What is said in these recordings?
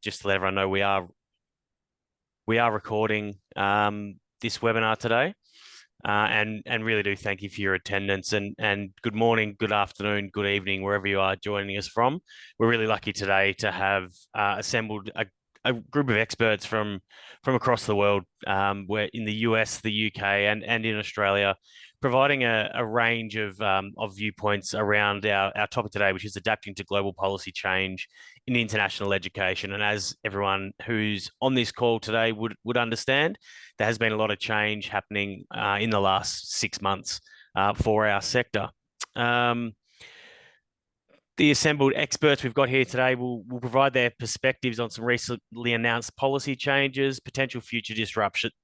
just to let everyone know, we are recording this webinar today, and really do thank you for your attendance, and good morning, good afternoon, good evening, wherever you are joining us from. We're really lucky today to have assembled a group of experts from across the world, where in the US, the UK, and in Australia, providing a range of viewpoints around our topic today, which is adapting to global policy change in international education. And as everyone who's on this call today would understand, there has been a lot of change happening in the last 6 months for our sector. The assembled experts we've got here today will provide their perspectives on some recently announced policy changes, potential future disruptors,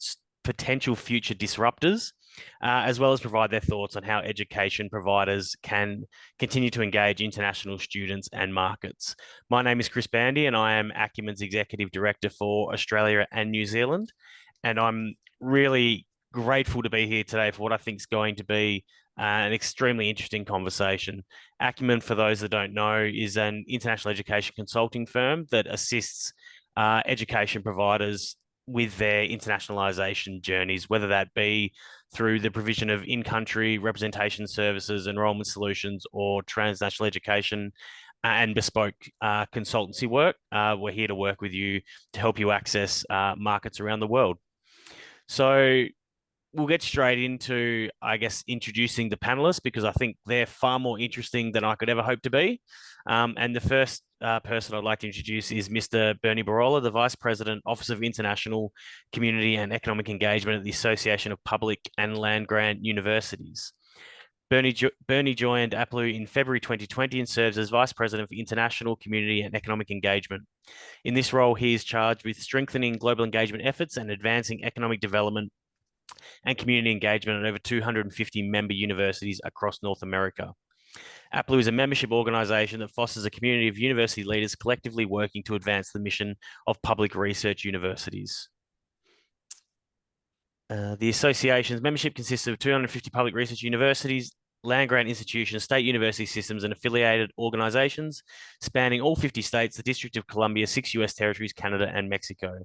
as well as provide their thoughts on how education providers can continue to engage international students and markets. My name is Chris Bandy, and I am Acumen's Executive Director for Australia and New Zealand. And I'm really grateful to be here today for what I think is going to be an extremely interesting conversation. Acumen, for those that don't know, is an international education consulting firm that assists education providers with their internationalization journeys, whether that be through the provision of in-country representation services, enrollment solutions, or transnational education and bespoke consultancy work. We're here to work with you to help you access markets around the world. So we'll get straight into, I guess, introducing the panelists, because I think they're far more interesting than I could ever hope to be. And the first person I'd like to introduce is Mr. Bernie Burrola, the Vice President, Office of International Community and Economic Engagement at the Association of Public and Land-Grant Universities. Bernie joined APLU in February 2020 and serves as Vice President for International Community and Economic Engagement. In this role, he is charged with strengthening global engagement efforts and advancing economic development and community engagement at over 250 member universities across North America. APLU is a membership organisation that fosters a community of university leaders collectively working to advance the mission of public research universities. The association's membership consists of 250 public research universities, land-grant institutions, state university systems, and affiliated organisations spanning all 50 states, the District of Columbia, 6 US territories, Canada, and Mexico.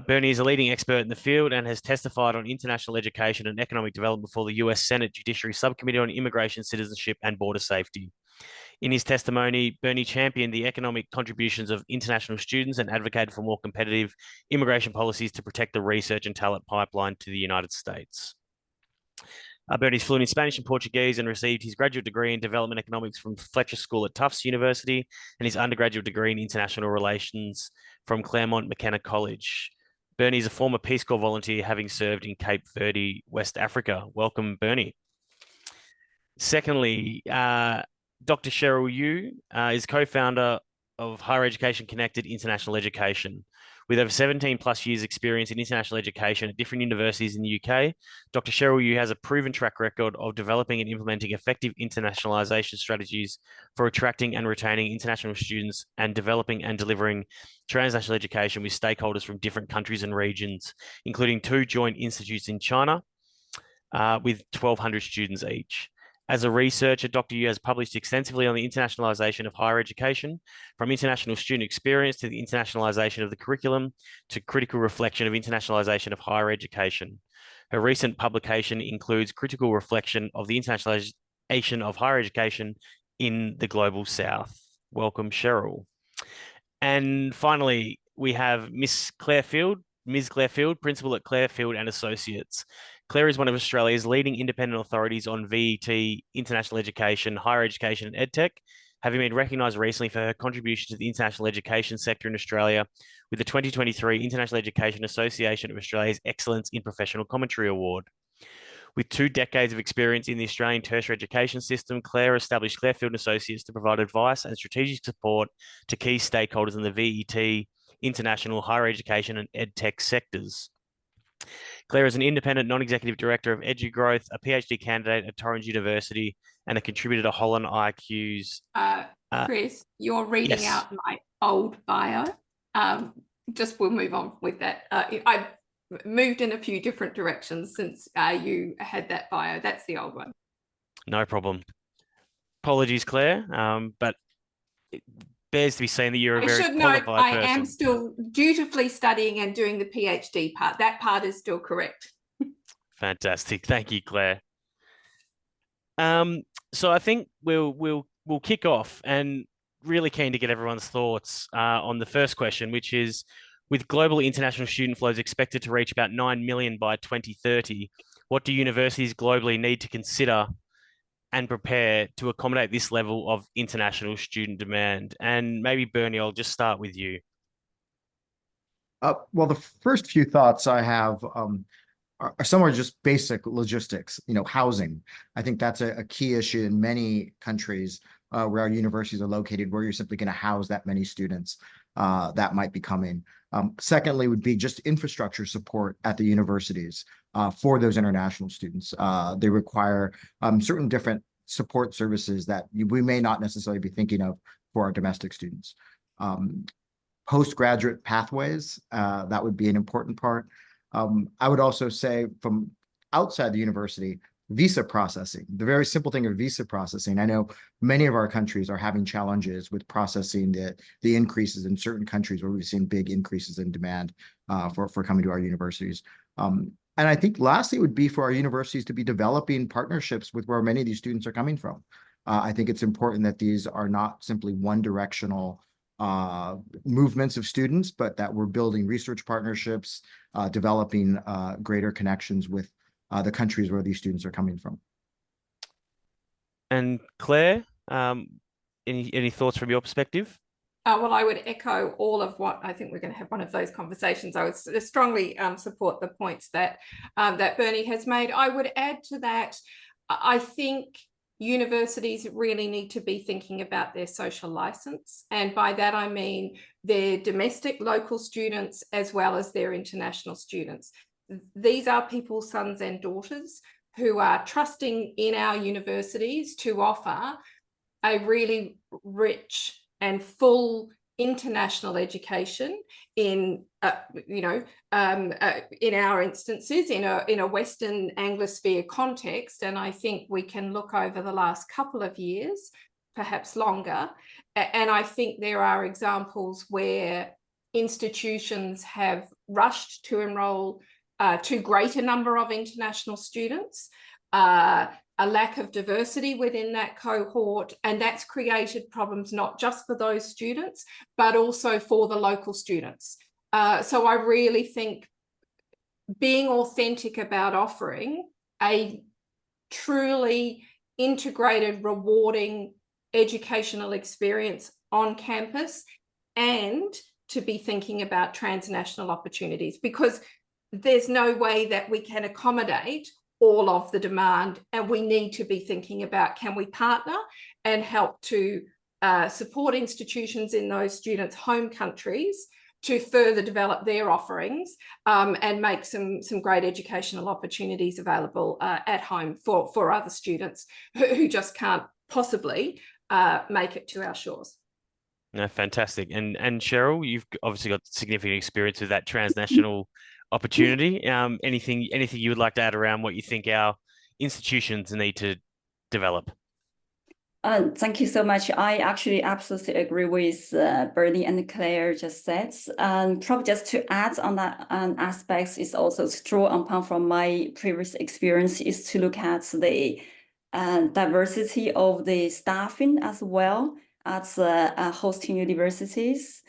Bernie is a leading expert in the field and has testified on international education and economic development before the US Senate Judiciary Subcommittee on Immigration, Citizenship, and Border Safety. In his testimony, Bernie championed the economic contributions of international students and advocated for more competitive immigration policies to protect the research and talent pipeline to the United States. Bernie's fluent in Spanish and Portuguese and received his graduate degree in development economics from Fletcher School at Tufts University and his undergraduate degree in international relations from Claremont McKenna College. Bernie is a former Peace Corps volunteer, having served in Cape Verde, West Africa. Welcome, Bernie. Secondly, Dr. Cheryl Yu is co-founder of Higher Education Connected International Education. With over 17 plus years experience in international education at different universities in the UK, Dr. Cheryl Yu has a proven track record of developing and implementing effective internationalization strategies for attracting and retaining international students and developing and delivering transnational education with stakeholders from different countries and regions, including 2 joint institutes in China with 1,200 students each. As a researcher, Dr. Yu has published extensively on the internationalization of higher education, from international student experience to the internationalization of the curriculum to critical reflection of internationalization of higher education. Her recent publication includes critical reflection of the internationalization of higher education in the Global South. Welcome, Cheryl. And finally, we have Ms. Claire Field, Principal at Claire Field and Associates. Claire is one of Australia's leading independent authorities on VET, international education, higher education, and EdTech, having been recognised recently for her contribution to the international education sector in Australia with the 2023 International Education Association of Australia's Excellence in Professional Commentary Award. With 2 decades of experience in the Australian tertiary education system, Claire established Claire Field and Associates to provide advice and strategic support to key stakeholders in the VET, international, higher education, and EdTech sectors. Claire is an independent non-executive director of EduGrowth, a PhD candidate at Torrens University, and a contributor to Holland IQ's. Chris, you're reading out my old bio. We'll move on with that. I've moved in a few different directions since you had that bio. That's the old one. No problem. Apologies, Claire, but bears to be seen that you're a I very should note qualified I person. am still dutifully studying and doing the PhD part. That part is still correct. Fantastic. Thank you, Claire. So I think we'll kick off, and really keen to get everyone's thoughts on the first question, which is, with global international student flows expected to reach about 9 million by 2030, what do universities globally need to consider and prepare to accommodate this level of international student demand? And maybe Bernie, I'll just start with you. Well, the first few thoughts I have are somewhere just basic logistics, housing. I think that's a key issue in many countries where our universities are located, where you're simply going to house that many students that might be coming. Secondly, would be just infrastructure support at the universities for those international students. They require certain different support services that we may not necessarily be thinking of for our domestic students. Postgraduate pathways, that would be an important part. I would also say from outside the university, visa processing, the very simple thing of visa processing. I know many of our countries are having challenges with processing the increases in certain countries where we've seen big increases in demand for coming to our universities. And I think lastly would be for our universities to be developing partnerships with where many of these students are coming from. I think it's important that these are not simply one-directional movements of students, but that we're building research partnerships, developing greater connections with the countries where these students are coming from. And Claire, any thoughts from your perspective? Well, I would echo all of what I think we're going to have one of those conversations. I would strongly support the points that that Bernie has made. I would add to that, I think universities really need to be thinking about their social license. And by that, I mean their domestic local students as well as their international students. These are people's sons and daughters who are trusting in our universities to offer a really rich and full international education in in our instances in a Western Anglosphere context. And I think we can look over the last couple of years, perhaps longer, and I think there are examples where institutions have rushed to enroll too great a number of international students, a lack of diversity within that cohort, and that's created problems not just for those students, but also for the local students. So I really think being authentic about offering a truly integrated, rewarding educational experience on campus, and to be thinking about transnational opportunities, because there's no way that we can accommodate all of the demand, and we need to be thinking about, can we partner and help to support institutions in those students' home countries to further develop their offerings and make some great educational opportunities available at home for other students who just can't possibly make it to our shores. No, fantastic. And Cheryl, you've obviously got significant experience with that transnational opportunity. Anything you would like to add around what you think our institutions need to develop? Thank you so much. I actually absolutely agree with Bernie and Claire just said. Probably just to add on that aspects is also to draw upon from my previous experience is to look at the diversity of the staffing as well as hosting universities.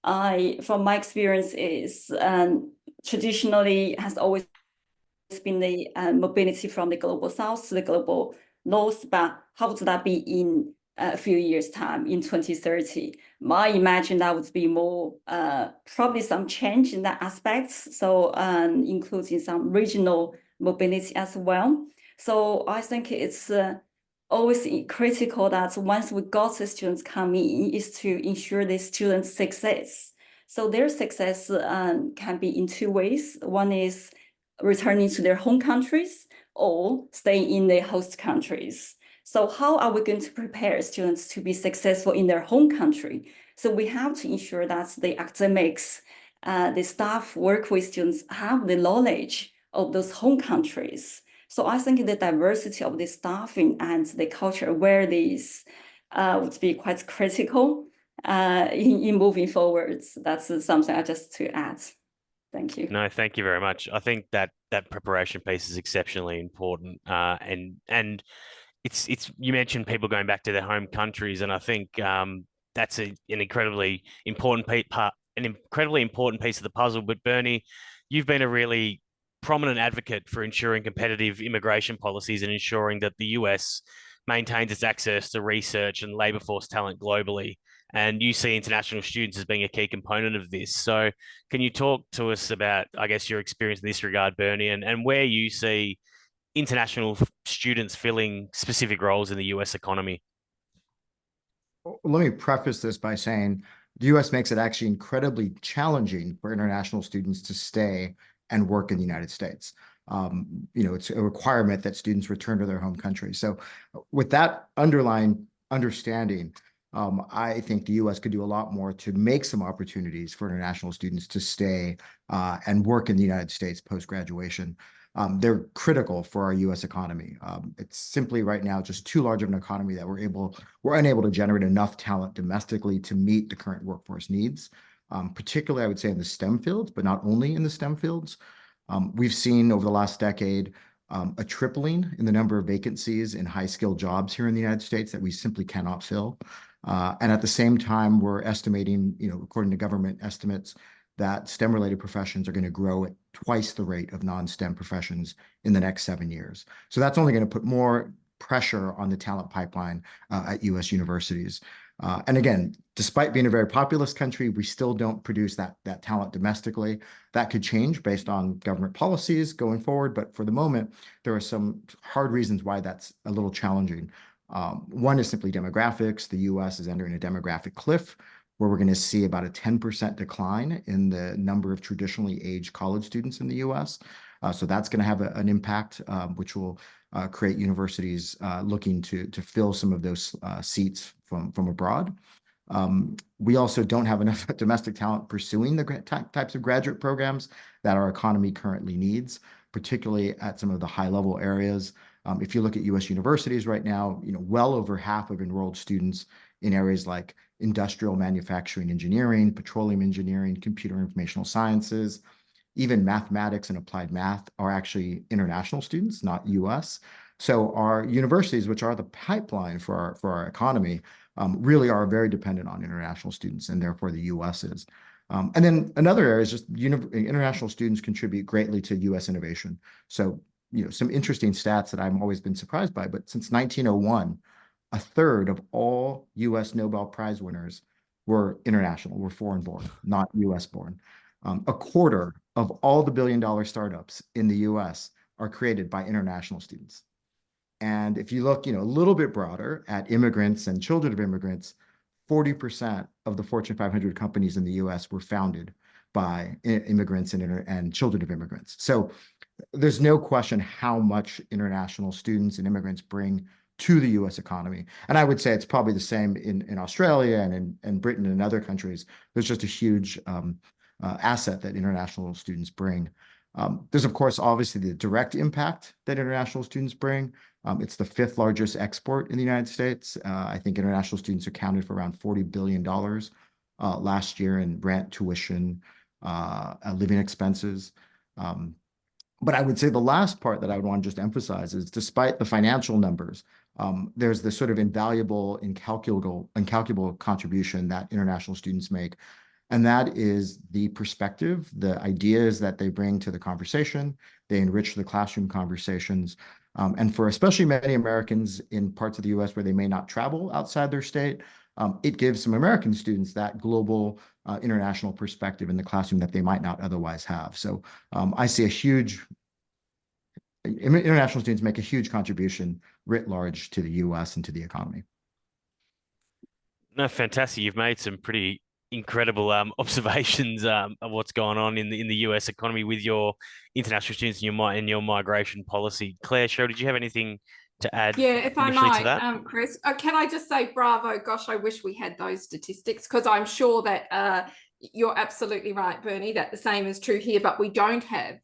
From my experience is traditionally has always been the mobility from the global south to the global north, but how would that be in a few years' time, in 2030? I imagine that would be more, probably some change in that aspect. So including some regional mobility as well. So I think it's always critical that once we got the students coming is to ensure the students' success. So their success can be in two ways. One is returning to their home countries or staying in the host countries. So how are we going to prepare students to be successful in their home country? So we have to ensure that the academics, the staff work with students have the knowledge of those home countries. So I think the diversity of the staffing and the culture awareness would be quite critical. in moving forwards. That's something I just to add. Thank you. No, thank you very much. I think that preparation piece is exceptionally important. And it's you mentioned people going back to their home countries, and I think that's an incredibly important piece of the puzzle. But Bernie, you've been a really prominent advocate for ensuring competitive immigration policies and ensuring that the US maintains its access to research and labor force talent globally. And you see international students as being a key component of this. So can you talk to us about, I guess, your experience in this regard, Bernie, and where you see international students filling specific roles in the US economy? Let me preface this by saying the US makes it actually incredibly challenging for international students to stay and work in the United States. It's a requirement that students return to their home country. So with that underlying understanding, I think the US could do a lot more to make some opportunities for international students to stay and work in the United States post-graduation. They're critical for our US economy. It's simply right now just too large of an economy that we're unable to generate enough talent domestically to meet the current workforce needs, particularly I would say in the STEM fields, but not only in the STEM fields. We've seen over the last decade a tripling in the number of vacancies in high-skilled jobs here in the United States that we simply cannot fill. And at the same time, we're estimating, according to government estimates, that STEM-related professions are going to grow at twice the rate of non-STEM professions in the next 7 years. So that's only going to put more pressure on the talent pipeline at US universities. And again, despite being a very populous country, we still don't produce that talent domestically. That could change based on government policies going forward. But for the moment, there are some hard reasons why that's a little challenging. One is simply demographics. The US is entering a demographic cliff where we're going to see about a 10% decline in the number of traditionally aged college students in the US. So that's going to have an impact, which will create universities looking to fill some of those seats from abroad. We also don't have enough domestic talent pursuing the types of graduate programs that our economy currently needs, particularly at some of the high-level areas. If you look at US universities right now, well over half of enrolled students in areas like industrial manufacturing engineering, petroleum engineering, computer informational sciences, even mathematics and applied math are actually international students, not US. So our universities, which are the pipeline for our economy, really are very dependent on international students, and therefore the US is. And then another area is just international students contribute greatly to US innovation. So, some interesting stats that I've always been surprised by, but since 1901, a third of all US Nobel Prize winners were international, were foreign born, not US born. A quarter of all the billion-dollar startups in the US are created by international students. And if you look, a little bit broader at immigrants and children of immigrants, 40% of the Fortune 500 companies in the US were founded by immigrants and children of immigrants. So there's no question how much international students and immigrants bring to the US economy. And I would say it's probably the same in Australia and in Britain and other countries. There's just a huge asset that international students bring. There's, of course, obviously the direct impact that international students bring. It's the 5th largest export in the United States. I think international students accounted for around $40 billion last year in rent, tuition, living expenses. But I would say the last part that I would want to just emphasize is despite the financial numbers, there's this sort of invaluable, incalculable contribution that international students make. And that is the perspective, the ideas that they bring to the conversation. They enrich the classroom conversations. And for especially many Americans in parts of the US where they may not travel outside their state, it gives some American students that global international perspective in the classroom that they might not otherwise have. So I see international students make a huge contribution writ large to the US and to the economy. No, fantastic. You've made some pretty incredible observations of what's going on in the US economy with your international students and your migration policy. Claire, Cheryl, did you have anything to add? Yeah, if I initially to that? might, Chris, can I just say bravo? Gosh, I wish we had those statistics, because I'm sure that you're absolutely right, Bernie, that the same is true here, but we don't have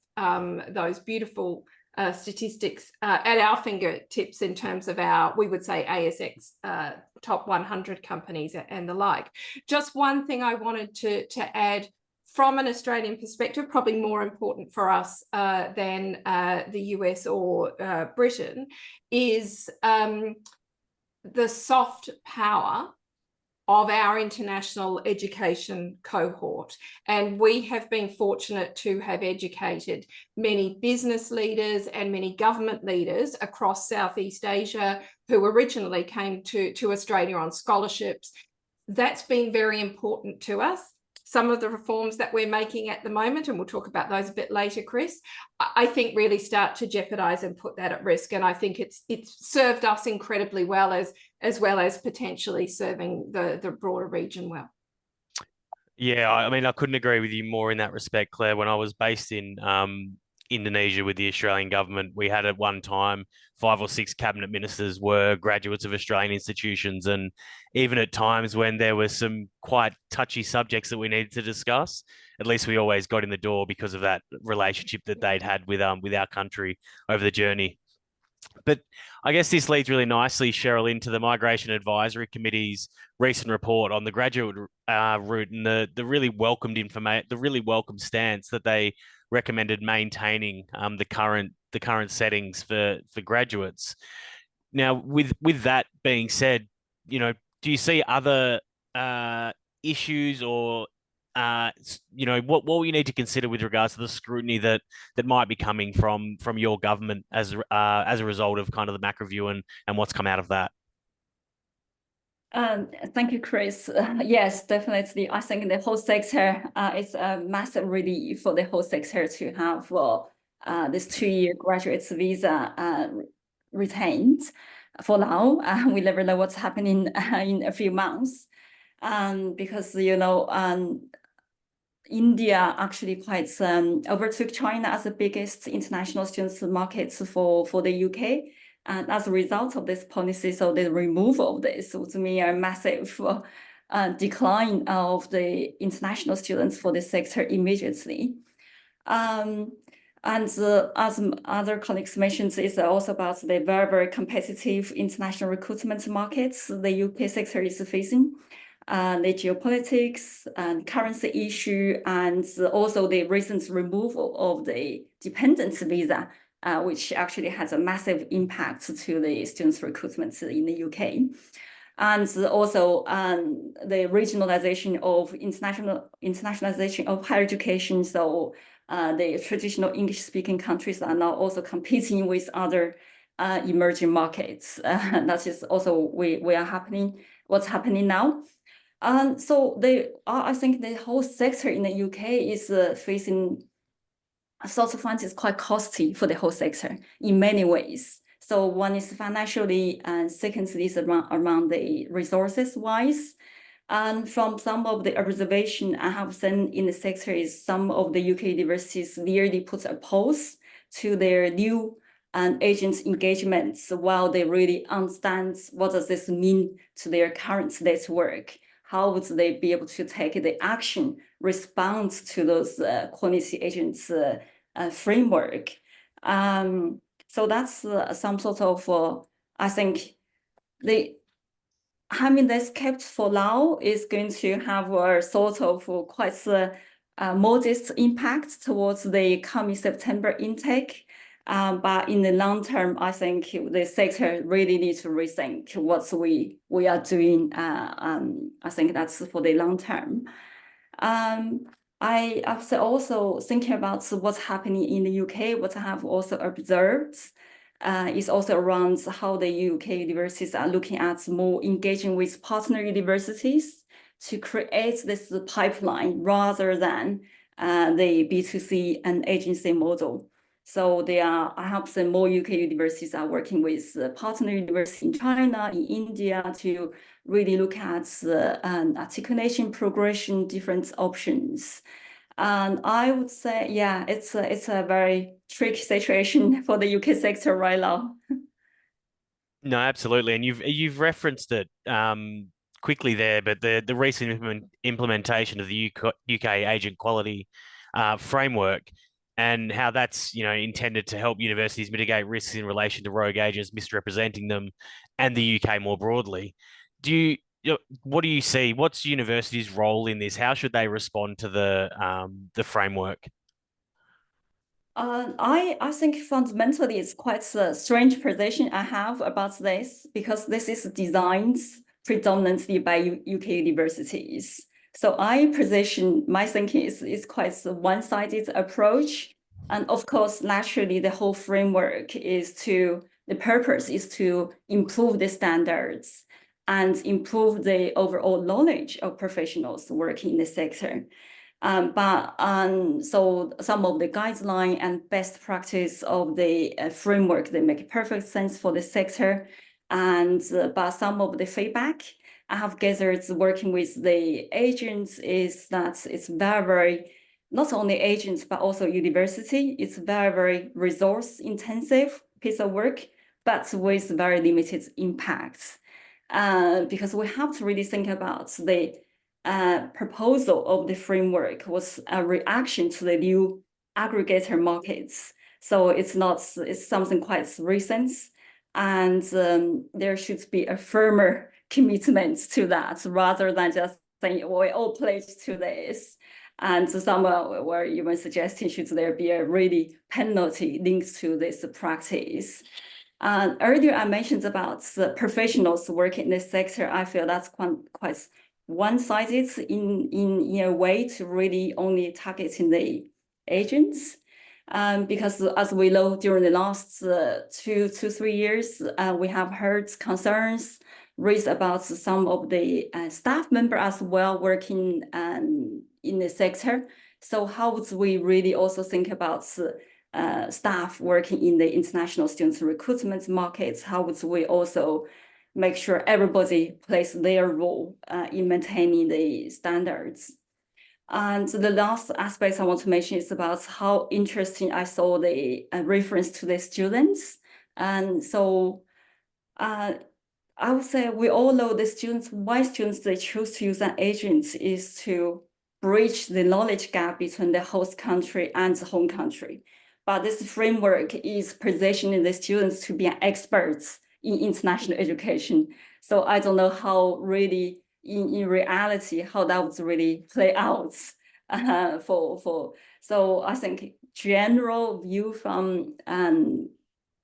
those beautiful statistics at our fingertips in terms of our, we would say, ASX top 100 companies and the like. Just one thing I wanted to add from an Australian perspective, probably more important for us than the US or Britain, is the soft power of our international education cohort. And we have been fortunate to have educated many business leaders and many government leaders across Southeast Asia who originally came to Australia on scholarships. That's been very important to us. Some of the reforms that we're making at the moment, and we'll talk about those a bit later, Chris, I think really start to jeopardise and put that at risk. And I think it's served us incredibly well as well as potentially serving the broader region well. Yeah, I mean, I couldn't agree with you more in that respect, Claire. When I was based in Indonesia with the Australian government, we had at one time 5 or 6 cabinet ministers were graduates of Australian institutions. And even at times when there were some quite touchy subjects that we needed to discuss, at least we always got in the door because of that relationship that they'd had with our country over the journey. But I guess this leads really nicely, Cheryl, into the Migration Advisory Committee's recent report on the graduate route and the really welcomed information, the really welcome stance that they recommended maintaining the current settings for graduates. Now, with that being said, do you see other issues or what we need to consider with regards to the scrutiny that might be coming from your government as a result of kind of the MAC review and what's come out of that? Thank you, Chris. Yes, definitely. I think the whole sector is a massive relief for the whole sector to have this 2-year graduate visa retained for now. We never know what's happening in a few months, because India actually quite overtook China as the biggest international students markets for the UK. And as a result of this policy, so the removal of this would mean a massive decline of the international students for this sector immediately. And as other colleagues mentioned, it's also about the very, very competitive international recruitment markets the UK sector is facing. The geopolitics and currency issue, and also the recent removal of the dependent visa, which actually has a massive impact to the students' recruitment in the UK. And also the regionalization of internationalization of higher education. So the traditional English-speaking countries are now also competing with other emerging markets. That is also what's happening now. So I think the whole sector in the UK is facing source of funds is quite costly for the whole sector in many ways. So one is financially, and secondly is around the resources wise. And from some of the observation I have seen in the sector is some of the UK universities nearly put a pause to their new agents engagements while they really understand what does this mean to their current network. How would they be able to take the action response to those quality agents framework? So that's some sort of, I think having this kept for now is going to have a sort of quite modest impact towards the coming September intake. But in the long term, I think the sector really needs to rethink what we are doing. I think that's for the long term. I have also thinking about what's happening in the UK. What I have also observed is also around how the UK universities are looking at more engaging with partner universities to create this pipeline rather than the B2C and agency model. So I have seen more UK universities are working with partner universities in China, in India to really look at articulation, progression, different options. And I would say, yeah, it's a very tricky situation for the UK sector right now. No, absolutely, and you've referenced it quickly there, but the recent implementation of the UK agent quality framework and how that's, intended to help universities mitigate risks in relation to rogue agents misrepresenting them, and the UK more broadly. What do you see? What's universities' role in this? How should they respond to the framework? I think fundamentally it's quite a strange position I have about this, because this is designed predominantly by UK universities. So my thinking is quite a one-sided approach. And of course, naturally, the whole framework the purpose is to improve the standards and improve the overall knowledge of professionals working in the sector. So some of the guideline and best practice of the framework, they make perfect sense for the sector. But some of the feedback I have gathered working with the agents is that it's very, not only agents, but also university. It's very resource intensive piece of work, but with very limited impact. Because we have to really think about the proposal of the framework was a reaction to the new aggregator markets. So it's something quite recent, and there should be a firmer commitment to that, rather than just saying we all pledge to this. And some were even suggesting should there be a really penalty linked to this practice. Earlier I mentioned about the professionals working in this sector. I feel that's quite one-sided in a way to really only targeting the agents. Because as we know, during the last 2 to 3 years, we have heard concerns raised about some of the staff members as well working in the sector. So how would we really also think about staff working in the international student recruitment markets? How would we also make sure everybody plays their role in maintaining the standards? And the last aspect I want to mention is about how interesting I saw the reference to the students. And so I would say we all know why students they choose to use an agent is to bridge the knowledge gap between the host country and the home country. But this framework is positioning the students to be experts in international education. So I don't know how really in reality how that would really play out so I think general view from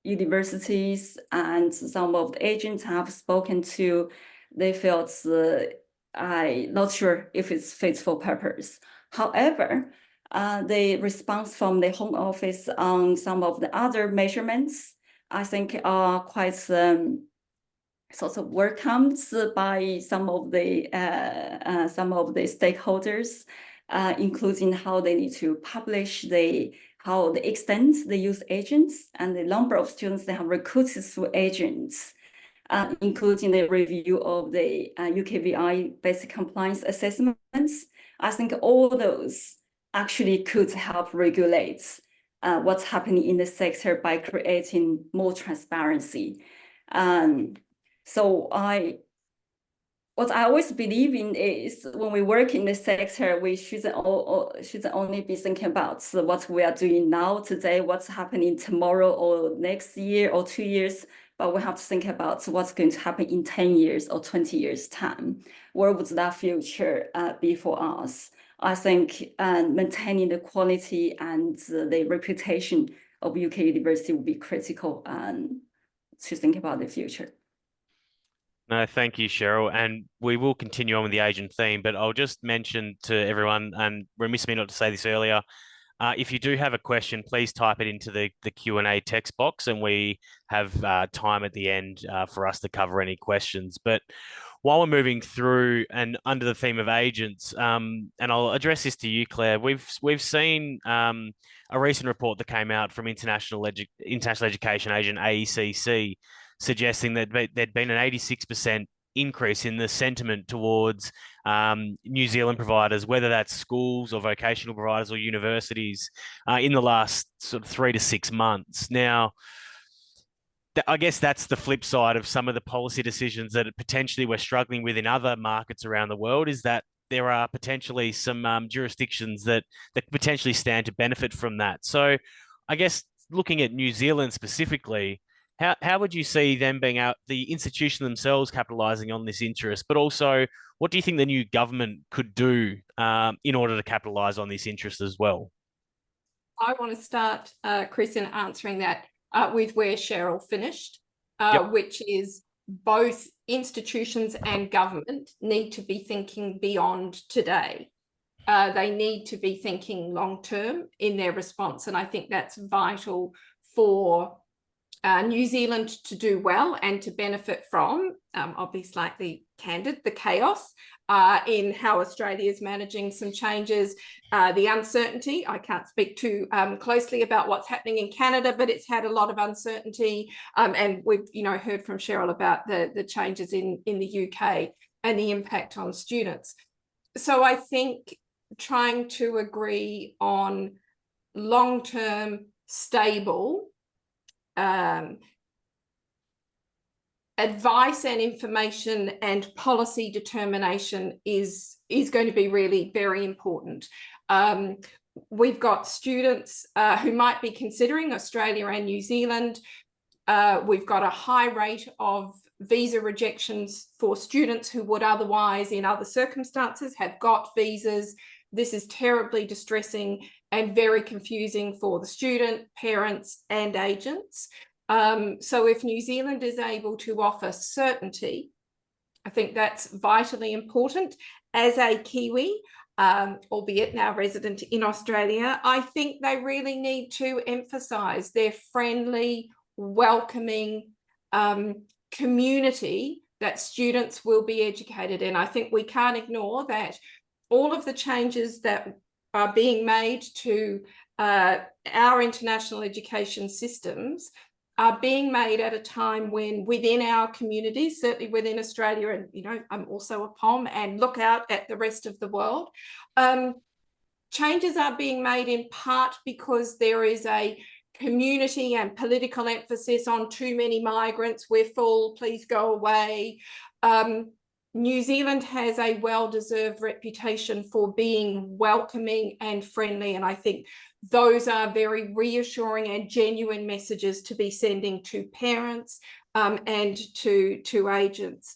universities and some of the agents have spoken to, they felt I'm not sure if it's fit for purpose. However, the response from the Home Office on some of the other measurements, I think are quite sort of welcomed by some of the stakeholders, including how they need to publish how the extent they use agents and the number of students they have recruited through agents, including the review of the UKVI basic compliance assessments. I think all those actually could help regulate what's happening in the sector by creating more transparency. So what I always believe in is when we work in the sector, we shouldn't only be thinking about what we are doing now, today, what's happening tomorrow or next year or 2 years, but we have to think about what's going to happen in 10 years or 20 years time. Where would that future be for us? I think maintaining the quality and the reputation of UK university will be critical to think about the future. No, thank you, Cheryl. And we will continue on with the agent theme, but I'll just mention to everyone, and remiss me not to say this earlier, if you do have a question, please type it into the Q&A text box, and we have time at the end for us to cover any questions. But while we're moving through and under the theme of agents, and I'll address this to you, Claire, we've seen a recent report that came out from International Education Agent AECC, suggesting that there'd been an 86% increase in the sentiment towards New Zealand providers, whether that's schools or vocational providers or universities, in the last sort of 3 to 6 months. Now, I guess that's the flip side of some of the policy decisions that potentially we're struggling with in other markets around the world, is that there are potentially some jurisdictions that potentially stand to benefit from that. So I guess looking at New Zealand specifically, how would you see them being out, the institution themselves capitalising on this interest, but also what do you think the new government could do in order to capitalise on this interest as well? I want to start, Chris, in answering that with where Cheryl finished, which is both institutions and government need to be thinking beyond today. They need to be thinking long term in their response. And I think that's vital for New Zealand to do well and to benefit from, I'll be slightly candid, the chaos in how Australia is managing some changes, the uncertainty. I can't speak too closely about what's happening in Canada, but it's had a lot of uncertainty. And we've heard from Cheryl about the changes in the UK and the impact on students. So I think trying to agree on long-term, stable advice and information and policy determination is going to be really very important. We've got students who might be considering Australia and New Zealand. We've got a high rate of visa rejections for students who would otherwise, in other circumstances, have got visas. This is terribly distressing and very confusing for the student, parents, and agents. So if New Zealand is able to offer certainty, I think that's vitally important. As a Kiwi, albeit now resident in Australia, I think they really need to emphasise their friendly, welcoming community that students will be educated in. I think we can't ignore that all of the changes that are being made to our international education systems are being made at a time when within our communities, certainly within Australia, and I'm also a POM and look out at the rest of the world, changes are being made in part because there is a community and political emphasis on too many migrants, we're full, please go away. New Zealand has a well-deserved reputation for being welcoming and friendly, and I think those are very reassuring and genuine messages to be sending to parents and to agents.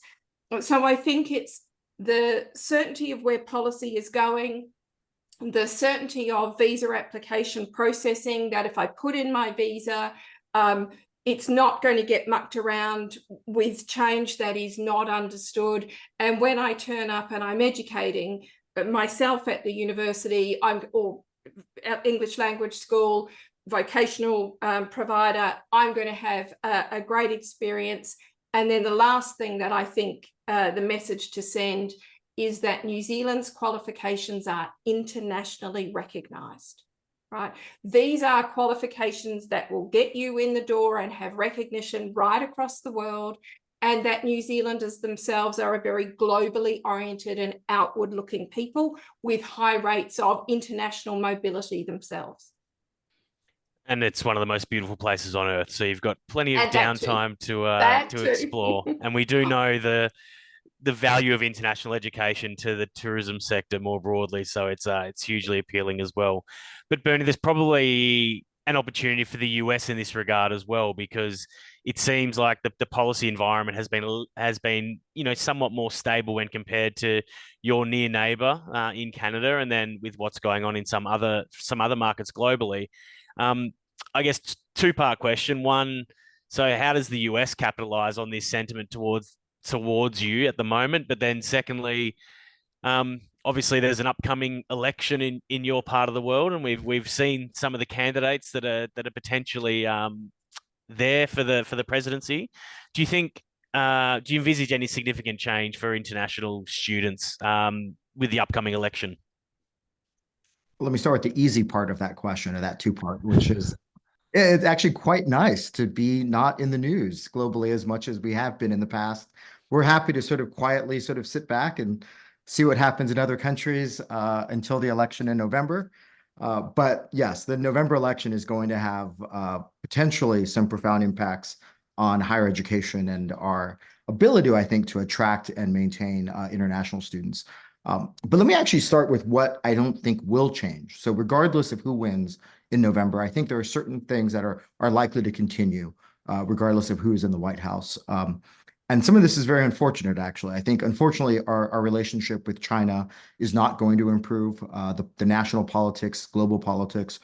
So I think it's the certainty of where policy is going, the certainty of visa application processing, that if I put in my visa, it's not going to get mucked around with change that is not understood. And when I turn up and I'm educating myself at the university, or English language school, vocational provider, I'm going to have a great experience. And then the last thing that I think the message to send is that New Zealand's qualifications are internationally recognised. Right. These are qualifications that will get you in the door and have recognition right across the world, and that New Zealanders themselves are a very globally oriented and outward looking people with high rates of international mobility themselves. And it's one of the most beautiful places on earth. So you've got plenty of downtime to explore. And we do know the value of international education to the tourism sector more broadly. So it's hugely appealing as well. But Bernie, there's probably an opportunity for the US in this regard as well, because it seems like the policy environment has been somewhat more stable when compared to your near neighbor in Canada, and then with what's going on in some other markets globally. I guess two-part question. One, so how does the US capitalize on this sentiment towards you at the moment? But then secondly, obviously there's an upcoming election in your part of the world, and we've seen some of the candidates that are potentially there for the presidency. Do you envisage any significant change for international students with the upcoming election? Let me start with the easy part of that question, or that two-part, which is it's actually quite nice to be not in the news globally as much as we have been in the past. We're happy to sort of quietly sort of sit back and see what happens in other countries until the election in November. But yes, the November election is going to have potentially some profound impacts on higher education and our ability, I think, to attract and maintain international students. But let me actually start with what I don't think will change. So regardless of who wins in November, I think there are certain things that are likely to continue, regardless of who's in the White House. And some of this is very unfortunate, actually. I think, unfortunately, our relationship with China is not going to improve. The national politics, global politics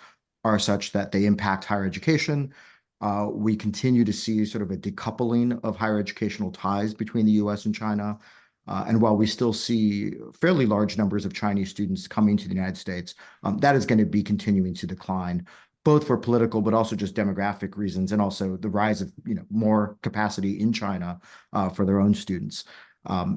are such that they impact higher education. We continue to see sort of a decoupling of higher educational ties between the US and China. And while we still see fairly large numbers of Chinese students coming to the United States, that is going to be continuing to decline, both for political, but also just demographic reasons, and also the rise of more capacity in China for their own students.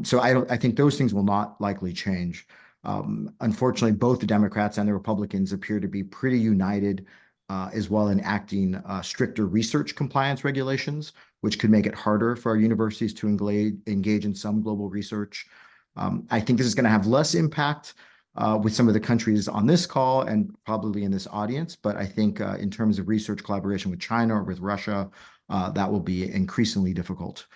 So I think those things will not likely change. Unfortunately, both the Democrats and the Republicans appear to be pretty united as well in enacting stricter research compliance regulations, which could make it harder for our universities to engage in some global research. I think this is going to have less impact with some of the countries on this call and probably in this audience, but I think in terms of research collaboration with China or with Russia, that will be increasingly difficult.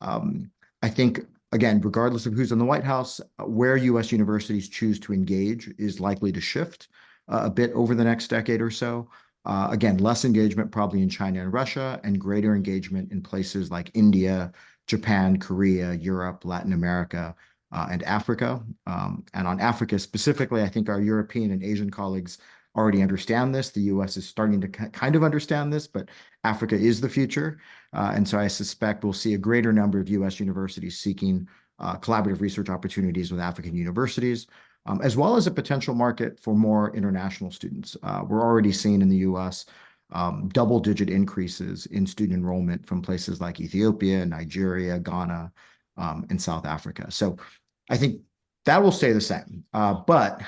I think, again, regardless of who's in the White House, where US universities choose to engage is likely to shift a bit over the next decade or so. Again, less engagement probably in China and Russia, and greater engagement in places like India, Japan, Korea, Europe, Latin America, and Africa. And on Africa specifically, I think our European and Asian colleagues already understand this. The US is starting to kind of understand this, but Africa is the future. And so I suspect we'll see a greater number of US universities seeking collaborative research opportunities with African universities, as well as a potential market for more international students. We're already seeing in the US double-digit increases in student enrollment from places like Ethiopia, Nigeria, Ghana, and South Africa. So I think that will stay the same. But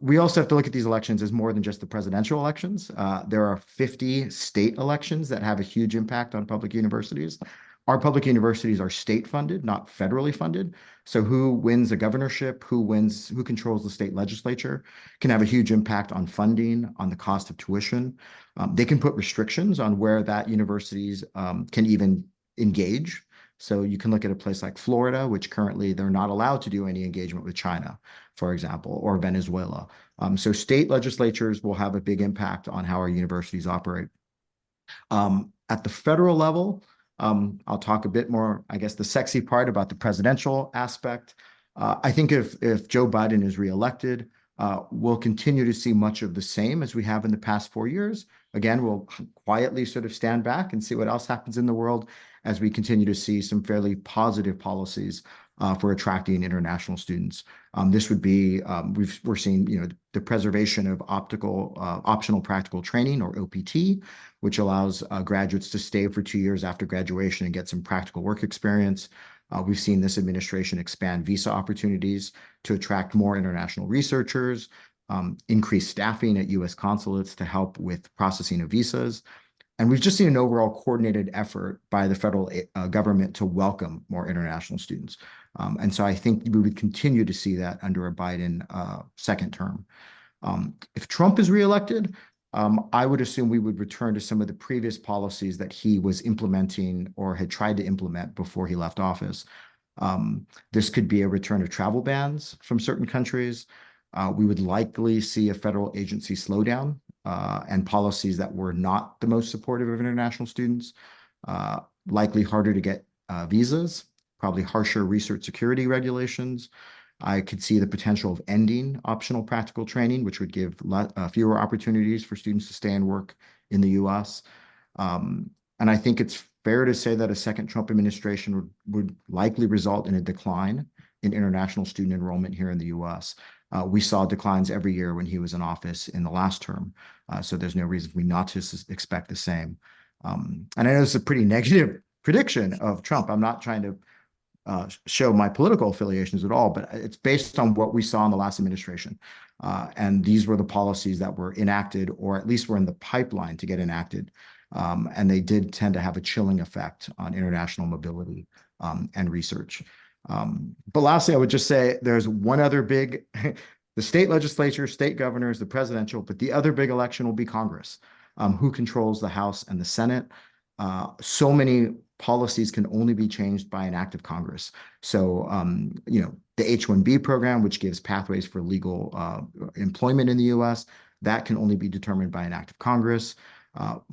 we also have to look at these elections as more than just the presidential elections. There are 50 state elections that have a huge impact on public universities. Our public universities are state funded, not federally funded. So who wins a governorship, who controls the state legislature can have a huge impact on funding, on the cost of tuition. They can put restrictions on where that universities can even engage. So you can look at a place like Florida, which currently they're not allowed to do any engagement with China, for example, or Venezuela. So state legislatures will have a big impact on how our universities operate. At the federal level, I'll talk a bit more, I guess, the sexy part about the presidential aspect. I think if Joe Biden is reelected, we'll continue to see much of the same as we have in the past 4 years. Again, we'll quietly sort of stand back and see what else happens in the world as we continue to see some fairly positive policies for attracting international students. This would be, we're seeing, the preservation of optional practical training, or OPT, which allows graduates to stay for 2 years after graduation and get some practical work experience. We've seen this administration expand visa opportunities to attract more international researchers, increase staffing at US consulates to help with processing of visas. And we've just seen an overall coordinated effort by the federal government to welcome more international students. And so I think we would continue to see that under a Biden second term. If Trump is reelected, I would assume we would return to some of the previous policies that he was implementing or had tried to implement before he left office. This could be a return of travel bans from certain countries. We would likely see a federal agency slowdown and policies that were not the most supportive of international students, likely harder to get visas, probably harsher research security regulations. I could see the potential of ending optional practical training, which would give fewer opportunities for students to stay and work in the US. And I think it's fair to say that a second Trump administration would likely result in a decline in international student enrollment here in the US. We saw declines every year when he was in office in the last term. So there's no reason for me not to expect the same. And I know it's a pretty negative prediction of Trump. I'm not trying to show my political affiliations at all, but it's based on what we saw in the last administration. And these were the policies that were enacted, or at least were in the pipeline to get enacted. And they did tend to have a chilling effect on international mobility and research. But lastly, I would just say there's one other big, the state legislature, state governors, the presidential, but the other big election will be Congress, who controls the House and the Senate. So many policies can only be changed by an act of Congress. So, The H-1B program, which gives pathways for legal employment in the U.S., that can only be determined by an act of Congress.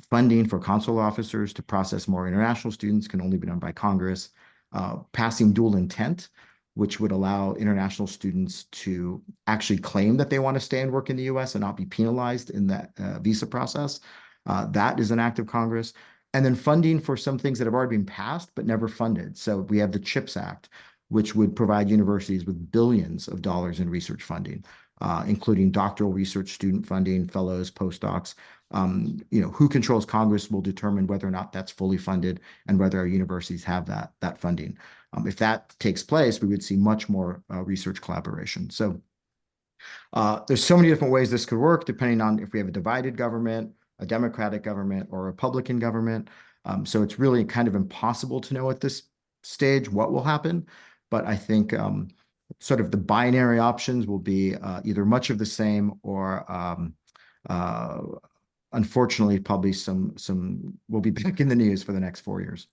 Funding for consular officers to process more international students can only be done by Congress. Passing dual intent, which would allow international students to actually claim that they want to stay and work in the U.S. and not be penalized in that visa process. That is an act of Congress. And then funding for some things that have already been passed but never funded. So we have the CHIPS Act, which would provide universities with billions of dollars in research funding, including doctoral research student funding, fellows, postdocs. Who controls Congress will determine whether or not that's fully funded and whether our universities have that funding. If that takes place, we would see much more research collaboration. So there's so many different ways this could work, depending on if we have a divided government, a Democratic government, or a Republican government. So it's really kind of impossible to know at this stage what will happen. But I think sort of the binary options will be either much of the same or unfortunately, probably some will be back in the news for the next 4 years.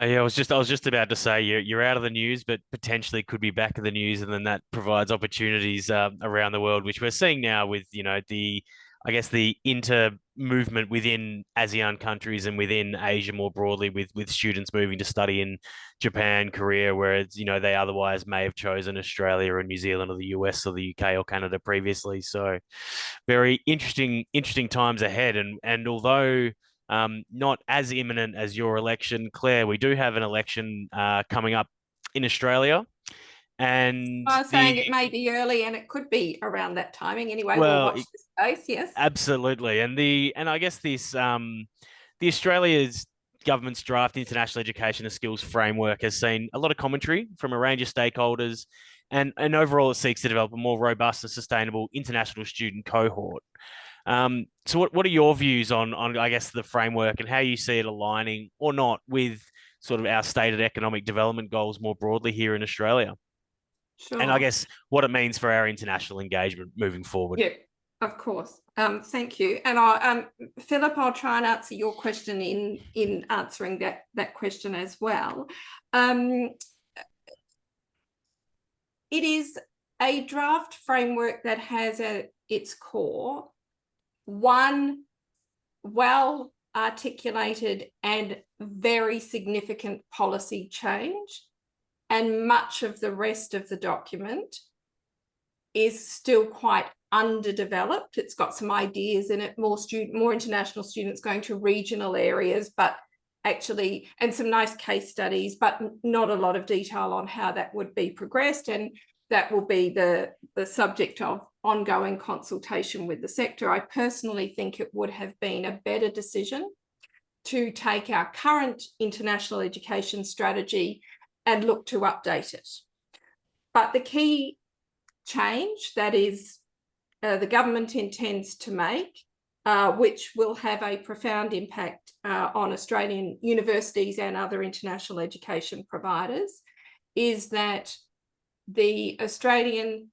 Yeah, I was just about to say you're out of the news, but potentially could be back in the news, and then that provides opportunities around the world, which we're seeing now with the inter movement within ASEAN countries and within Asia more broadly, with students moving to study in Japan, Korea, whereas they otherwise may have chosen Australia or New Zealand or the US or the UK or Canada previously. So very interesting times ahead, and although not as imminent as your election, Claire, we do have an election coming up in Australia. And I was saying it may be early and it could be around that timing anyway. Well, we'll watch this space, yes. Absolutely. And I guess this the Australia's government's draft international education and skills framework has seen a lot of commentary from a range of stakeholders, and overall it seeks to develop a more robust and sustainable international student cohort. So what are your views on I guess the framework and how you see it aligning or not with sort of our stated economic development goals more broadly here in Australia? Sure. And I guess what it means for our international engagement moving forward. Yeah, of course. Thank you. And Philip, I'll try and answer your question in answering that question as well. It is a draft framework that has at its core one well articulated and very significant policy change, and much of the rest of the document is still quite underdeveloped. It's got some ideas in it, more international students going to regional areas, but actually, and some nice case studies, but not a lot of detail on how that would be progressed. And that will be the subject of ongoing consultation with the sector. I personally think it would have been a better decision to take our current international education strategy and look to update it. But the key change that is the government intends to make, which will have a profound impact on Australian universities and other international education providers, is that the Australian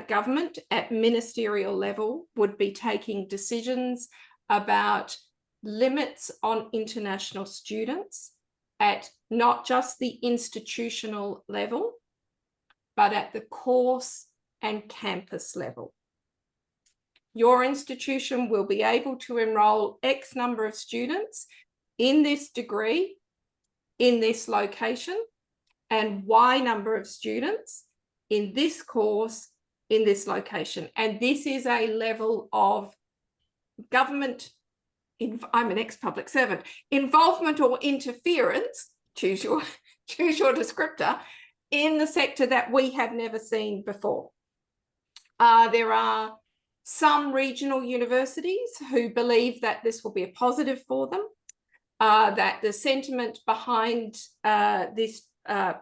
government at ministerial level would be taking decisions about limits on international students at not just the institutional level, but at the course and campus level. Your institution will be able to enroll X number of students in this degree, in this location, and Y number of students in this course, in this location. And this is a level of government, I'm an ex-public servant, involvement or interference, choose your descriptor, in the sector that we have never seen before. There are some regional universities who believe that this will be a positive for them, that the sentiment behind this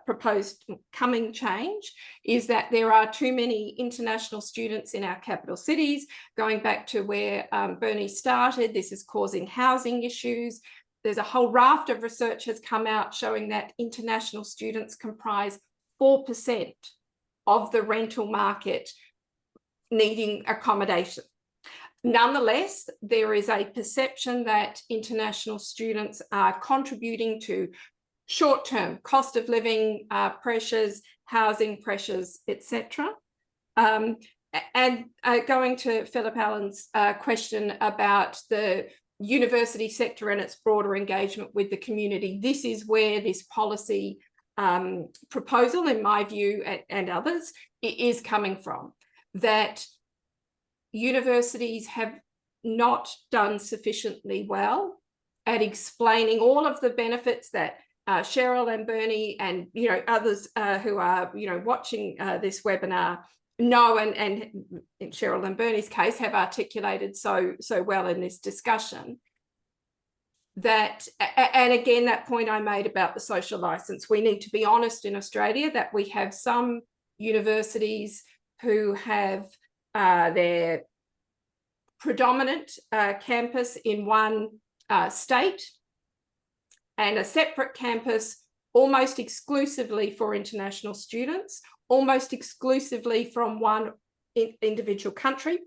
proposed coming change is that there are too many international students in our capital cities. Going back to where Bernie started, this is causing housing issues. There's a whole raft of research has come out showing that international students comprise 4% of the rental market needing accommodation. Nonetheless, there is a perception that international students are contributing to short-term cost of living pressures, housing pressures, etc. And going to Philip Allen's question about the university sector and its broader engagement with the community, this is where this policy proposal, in my view, and others, is coming from, that universities have not done sufficiently well at explaining all of the benefits that Cheryl and Bernie and others who are watching this webinar know, and in Cheryl and Bernie's case have articulated so well in this discussion. That, and again, that point I made about the social license, we need to be honest in Australia that we have some universities who have their predominant campus in one state and a separate campus almost exclusively for international students, almost exclusively from one individual country,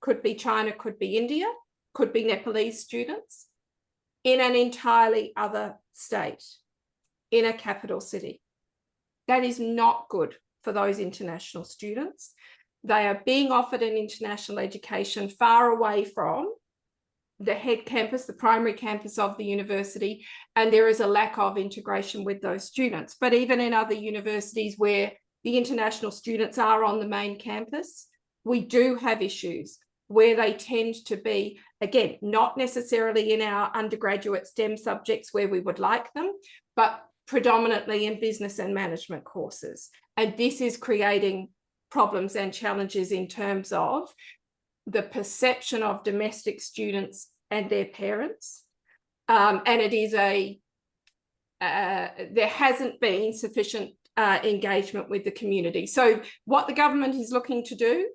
could be China, could be India, could be Nepalese students, in an entirely other state, in a capital city. That is not good for those international students. They are being offered an international education far away from the head campus, the primary campus of the university, and there is a lack of integration with those students. But even in other universities where the international students are on the main campus, we do have issues where they tend to be, again, not necessarily in our undergraduate STEM subjects where we would like them, but predominantly in business and management courses. And this is creating problems and challenges in terms of the perception of domestic students and their parents. And it is there hasn't been sufficient engagement with the community. So what the government is looking to do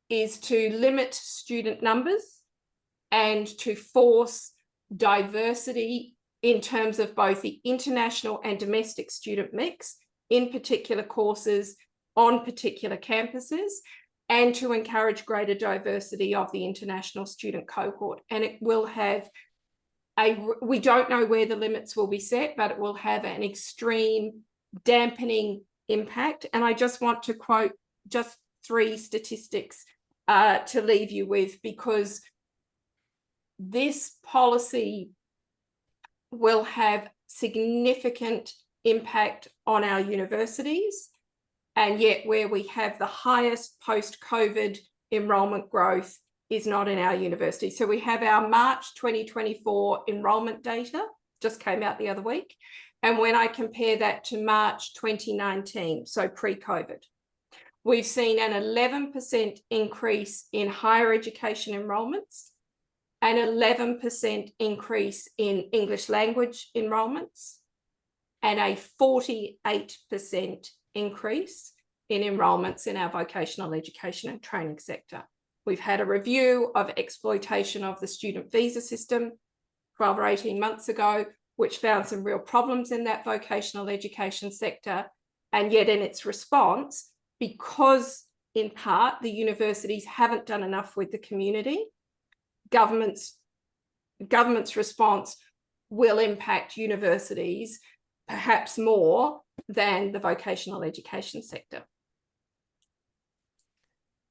is to limit student numbers and to force diversity in terms of both the international and domestic student mix in particular courses on particular campuses, and to encourage greater diversity of the international student cohort. And it will have we don't know where the limits will be set, but it will have an extreme dampening impact. And I just want to quote just 3 statistics to leave you with, because this policy will have significant impact on our universities, and yet where we have the highest post-COVID enrolment growth is not in our university. So we have our March 2024 enrolment data, just came out the other week, and when I compare that to March 2019, so pre-COVID, we've seen an 11% increase in higher education enrolments, an 11% increase in English language enrolments, and a 48% increase in enrolments in our vocational education and training sector. We've had a review of exploitation of the student visa system 12 or 18 months ago, which found some real problems in that vocational education sector. And yet in its response, because in part the universities haven't done enough with the community, government's response will impact universities perhaps more than the vocational education sector.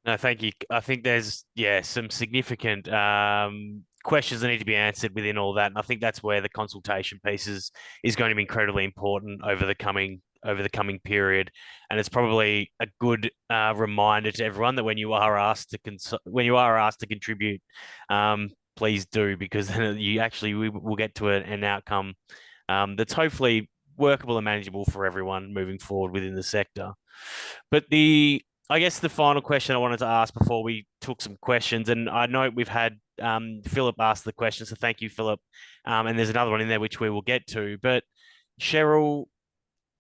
No, thank you. I think there's, some significant questions that need to be answered within all that. And I think that's where the consultation piece is going to be incredibly important over the coming period. And it's probably a good reminder to everyone that when you are asked to contribute, please do, because then we will get to an outcome that's hopefully workable and manageable for everyone moving forward within the sector. But I guess the final question I wanted to ask before we took some questions, and I know we've had Philip ask the question, so thank you, Philip. And there's another one in there which we will get to. But Cheryl,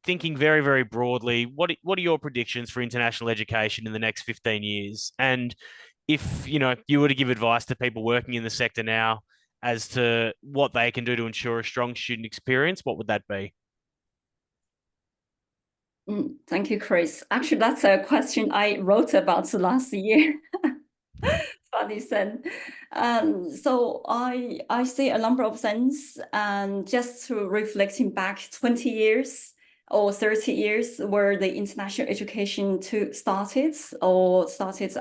thinking very, very broadly, what are your predictions for international education in the next 15 years? And if you were to give advice to people working in the sector now as to what they can do to ensure a strong student experience, what would that be? Thank you, Chris. Actually, that's a question I wrote about last year. Funny then. So I see a number of things, and just to reflecting back 20 years, or 30 years where the international education started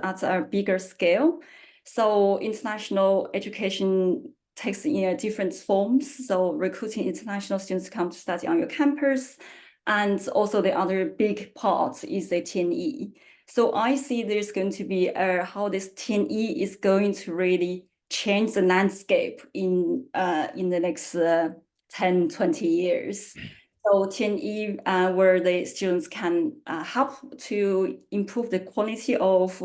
at a bigger scale. So international education takes in different forms. So recruiting international students to come to study on your campus. And also the other big part is the TNE. So I see there's going to be how this TNE is going to really change the landscape in the next 10, 20 years. So TNE, where the students can help to improve the quality of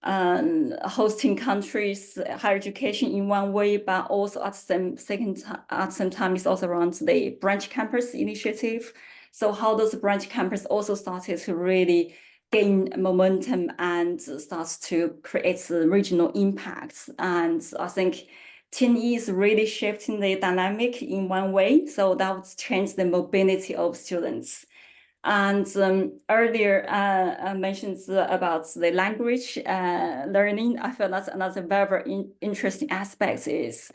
hosting countries' higher education in one way, but also at the same time, it's also around the branch campus initiative. So how does the branch campus also started to really gain momentum and starts to create regional impacts? And I think TNE is really shifting the dynamic in one way. So that would change the mobility of students. And earlier I mentioned about the language learning. I feel that's another very interesting aspect is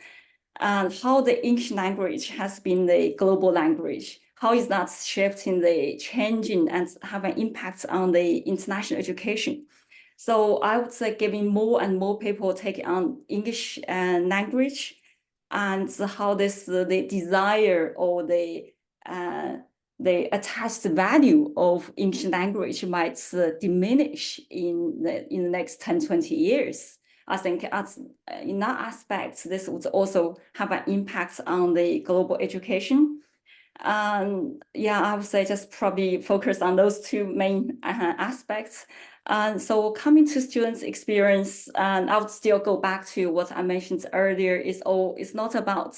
how the English language has been the global language. How is that shifting the changing and having impact on the international education? So I would say giving more and more people take on English language, and how this the desire or the attached value of English language might diminish in the next 10, 20 years. I think in that aspect, this would also have an impact on the global education. Yeah, I would say just probably focus on those two main aspects. So coming to students' experience, and I would still go back to what I mentioned earlier, it's not about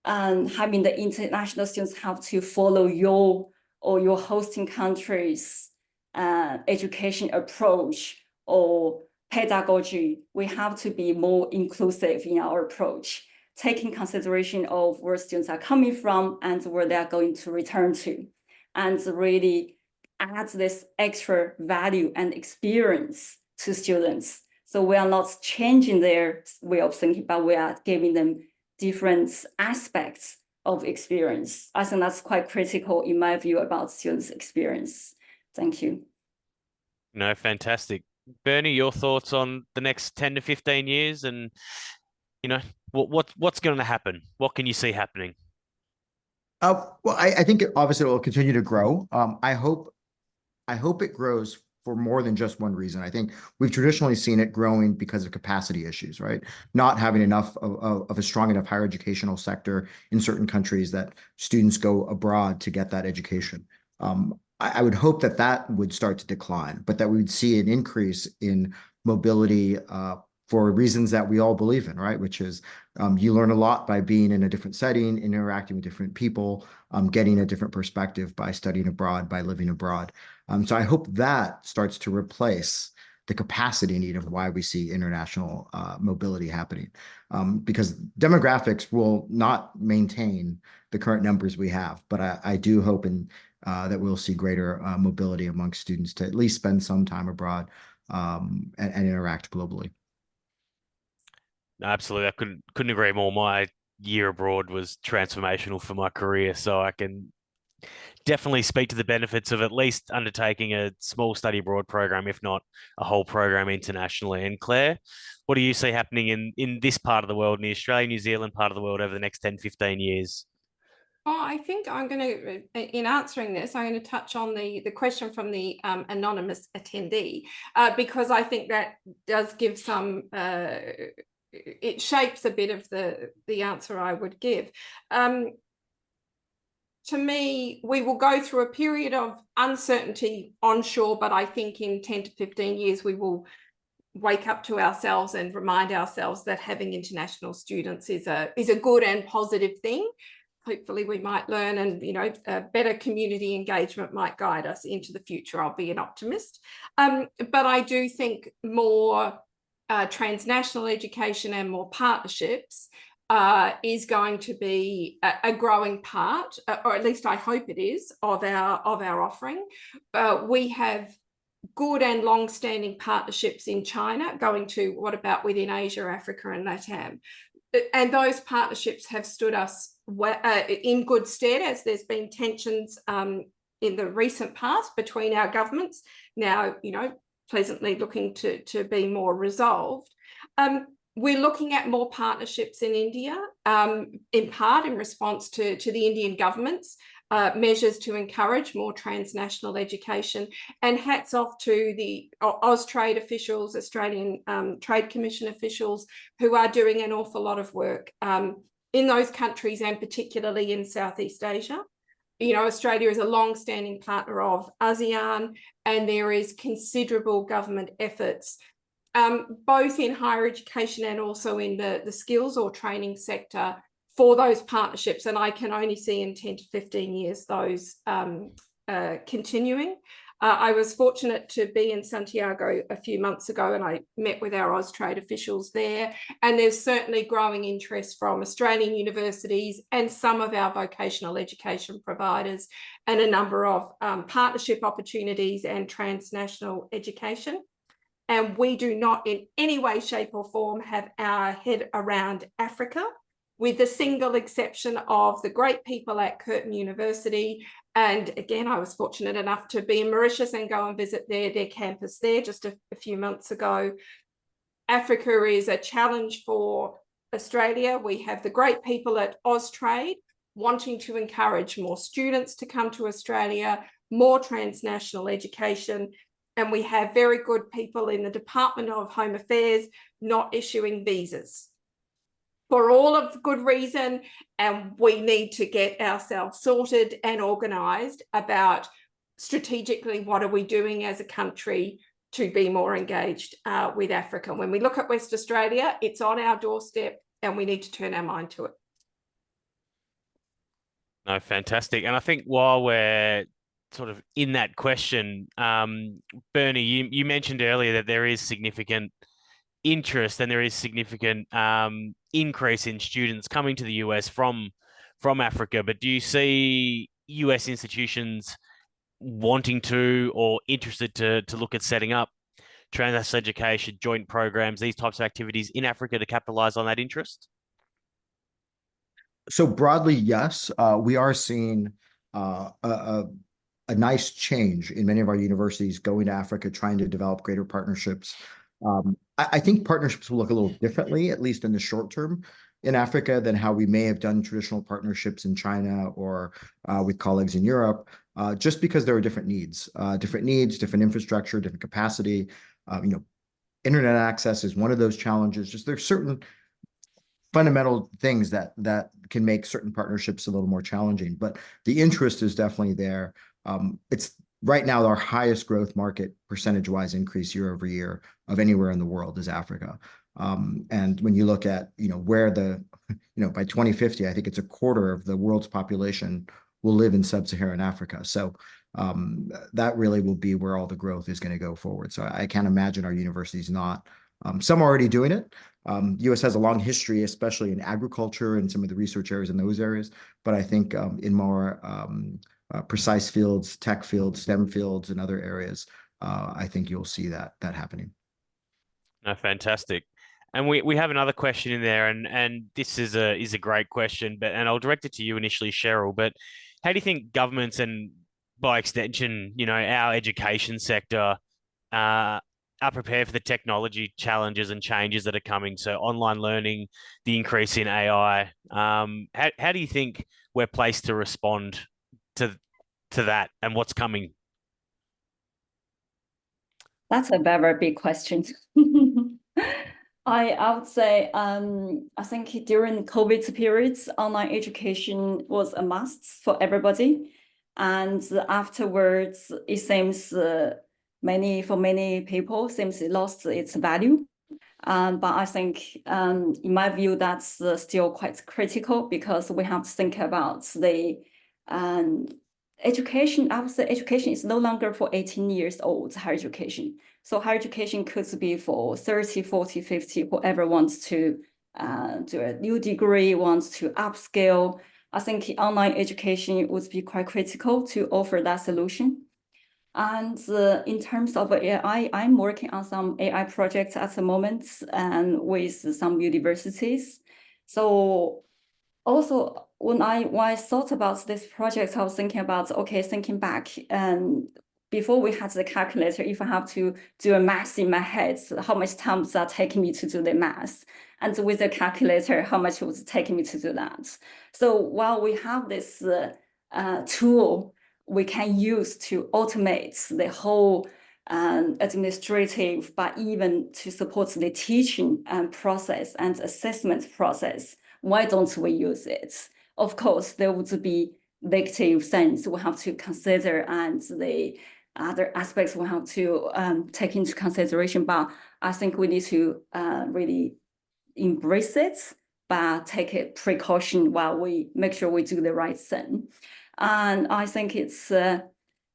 having the international students have to follow your hosting country's education approach or pedagogy. We have to be more inclusive in our approach, taking consideration of where students are coming from and where they are going to return to, and really add this extra value and experience to students. So we are not changing their way of thinking, but we are giving them different aspects of experience. I think that's quite critical in my view about students' experience. Thank you. No, fantastic. Bernie, your thoughts on the next 10 to 15 years and, you know, what's going to happen? What can you see happening? Well, I think obviously it will continue to grow. I hope it grows for more than just one reason. I think we've traditionally seen it growing because of capacity issues, right? Not having enough of a strong enough higher educational sector in certain countries that students go abroad to get that education. I would hope that would start to decline, but that we would see an increase in mobility for reasons that we all believe in, right? Which is you learn a lot by being in a different setting, interacting with different people, getting a different perspective by studying abroad, by living abroad. So I hope that starts to replace the capacity need of why we see international mobility happening, because demographics will not maintain the current numbers we have. But I do hope that we'll see greater mobility among students to at least spend some time abroad and interact globally. Absolutely. I couldn't agree more. My year abroad was transformational for my career, so I can definitely speak to the benefits of at least undertaking a small study abroad program, if not a whole program internationally. And Claire, what do you see happening in this part of the world, in the Australia, New Zealand part of the world over the next 10, 15 years? Oh, I think I'm going to, in answering this, I'm going to touch on the question from the anonymous attendee, because I think that does give some, it shapes a bit of the answer I would give. To me, we will go through a period of uncertainty onshore, but I think in 10 to 15 years, we will wake up to ourselves and remind ourselves that having international students is a good and positive thing. Hopefully we might learn, and better community engagement might guide us into the future. I'll be an optimist. But I do think more transnational education and more partnerships is going to be a growing part, or at least I hope it is, of our offering. We have good and long-standing partnerships in China, going to what about within Asia, Africa, and LATAM. and those partnerships have stood us in good stead, as there's been tensions in the recent past between our governments, now, you know, pleasantly looking to be more resolved. We're looking at more partnerships in India, in part in response to the Indian government's measures to encourage more transnational education. And hats off to the Austrade officials, Australian Trade Commission officials, who are doing an awful lot of work in those countries, and particularly in Southeast Asia. You know, Australia is a long-standing partner of ASEAN, and there is considerable government efforts, both in higher education and also in the skills or training sector, for those partnerships. And I can only see in 10 to 15 years those continuing. I was fortunate to be in Santiago a few months ago, and I met with our Austrade officials there. And there's certainly growing interest from Australian universities and some of our vocational education providers, and a number of partnership opportunities and transnational education. And we do not in any way, shape or form have our head around Africa, with the single exception of the great people at Curtin University. And again, I was fortunate enough to be in Mauritius and go and visit their campus there just a few months ago. Africa is a challenge for Australia. We have the great people at Austrade wanting to encourage more students to come to Australia, more transnational education. And we have very good people in the Department of Home Affairs not issuing visas for all of good reason. And we need to get ourselves sorted and organised about strategically what are we doing as a country to be more engaged with Africa. When we look at West Australia, it's on our doorstep and we need to turn our mind to it. No, fantastic. And I think while we're sort of in that question, Bernie, you mentioned earlier that there is significant interest and there is significant increase in students coming to the US from Africa. But do you see US institutions wanting to or interested to look at setting up transnational education, joint programs, these types of activities in Africa to capitalize on that interest? So broadly, yes, we are seeing a nice change in many of our universities going to Africa, trying to develop greater partnerships. I think partnerships will look a little differently, at least in the short term, in Africa than how we may have done traditional partnerships in China or with colleagues in Europe, just because there are different needs, different infrastructure, different capacity. Internet access is one of those challenges. Just there's certain fundamental things that can make certain partnerships a little more challenging, but the interest is definitely there. It's right now our highest growth market percentage-wise increase year over year of anywhere in the world is Africa. And when you look at where by 2050, I think it's a quarter of the world's population will live in sub-Saharan Africa. So that really will be where all the growth is going to go forward. So I can't imagine our universities not. Some are already doing it. US has a long history, especially in agriculture and some of the research areas in those areas. But I think in more precise fields, tech fields, STEM fields, and other areas, I think you'll see that happening. No, fantastic. And we have another question in there, and this is a great question, and I'll direct it to you initially, Cheryl. But how do you think governments and by extension, our education sector are prepared for the technology challenges and changes that are coming? So online learning, the increase in AI. How do you think we're placed to respond to that and what's coming? That's a very, very big question. I would say I think during COVID periods, online education was a must for everybody, and afterwards it seems for many people seems it lost its value. But I think in my view that's still quite critical, because we have to think about the education. I would say education is no longer for 18 years old, higher education. So higher education could be for 30, 40, 50, whoever wants to do a new degree, wants to upskill. I think online education would be quite critical to offer that solution. And in terms of AI, I'm working on some AI projects at the moment and with some universities. So also when I thought about this project, I was thinking about, okay, thinking back, and before we had the calculator, if I have to do a math in my head, how much time is that taking me to do the math? And with the calculator, how much was it taking me to do that? So while we have this tool we can use to automate the whole administrative, but even to support the teaching process and assessment process, why don't we use it? Of course, there would be negative things we have to consider and the other aspects we have to take into consideration, but I think we need to really embrace it, but take a precaution while we make sure we do the right thing. And I think it's, I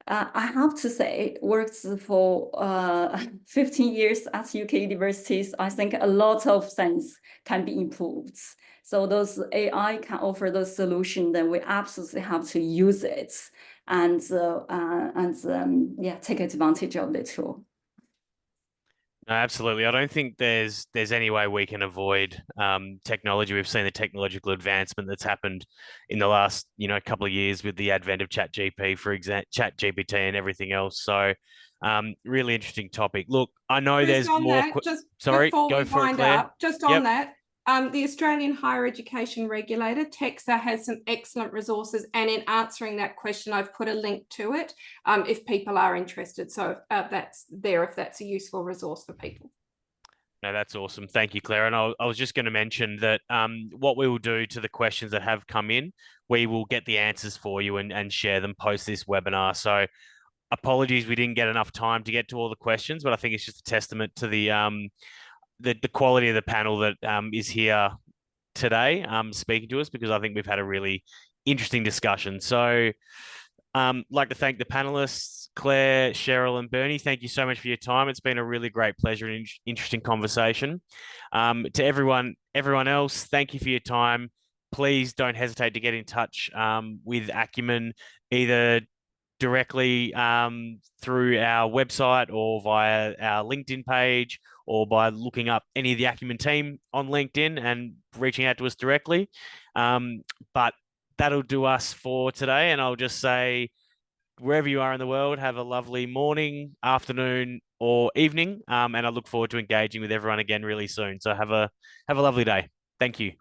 have to say, worked for 15 years at UK universities. I think a lot of things can be improved. So those AI can offer those solutions, then we absolutely have to use it and yeah, take advantage of the tool. No, absolutely. I don't think there's any way we can avoid technology. We've seen the technological advancement that's happened in the last, couple of years with the advent of ChatGPT and everything else. So, really interesting topic. Look, I know Chris, there's more. Sorry, go for it, Claire. Just on that, the Australian Higher Education Regulator, TEXA, has some excellent resources, and in answering that question, I've put a link to it if people are interested. So that's there if that's a useful resource for people. No, that's awesome. Thank you, Claire. And I was just going to mention that what we will do to the questions that have come in, we will get the answers for you and share them post this webinar. So apologies, we didn't get enough time to get to all the questions, but I think it's just a testament to the quality of the panel that is here today speaking to us, because I think we've had a really interesting discussion. So like to thank the panelists, Claire, Cheryl, and Bernie. Thank you so much for your time. It's been a really great pleasure and interesting conversation. To everyone else, thank you for your time. Please don't hesitate to get in touch with Acumen, either directly through our website or via our LinkedIn page, or by looking up any of the Acumen team on LinkedIn and reaching out to us directly. But that'll do us for today. And I'll just say, wherever you are in the world, have a lovely morning, afternoon, or evening. And I look forward to engaging with everyone again really soon. So have a lovely day. Thank you.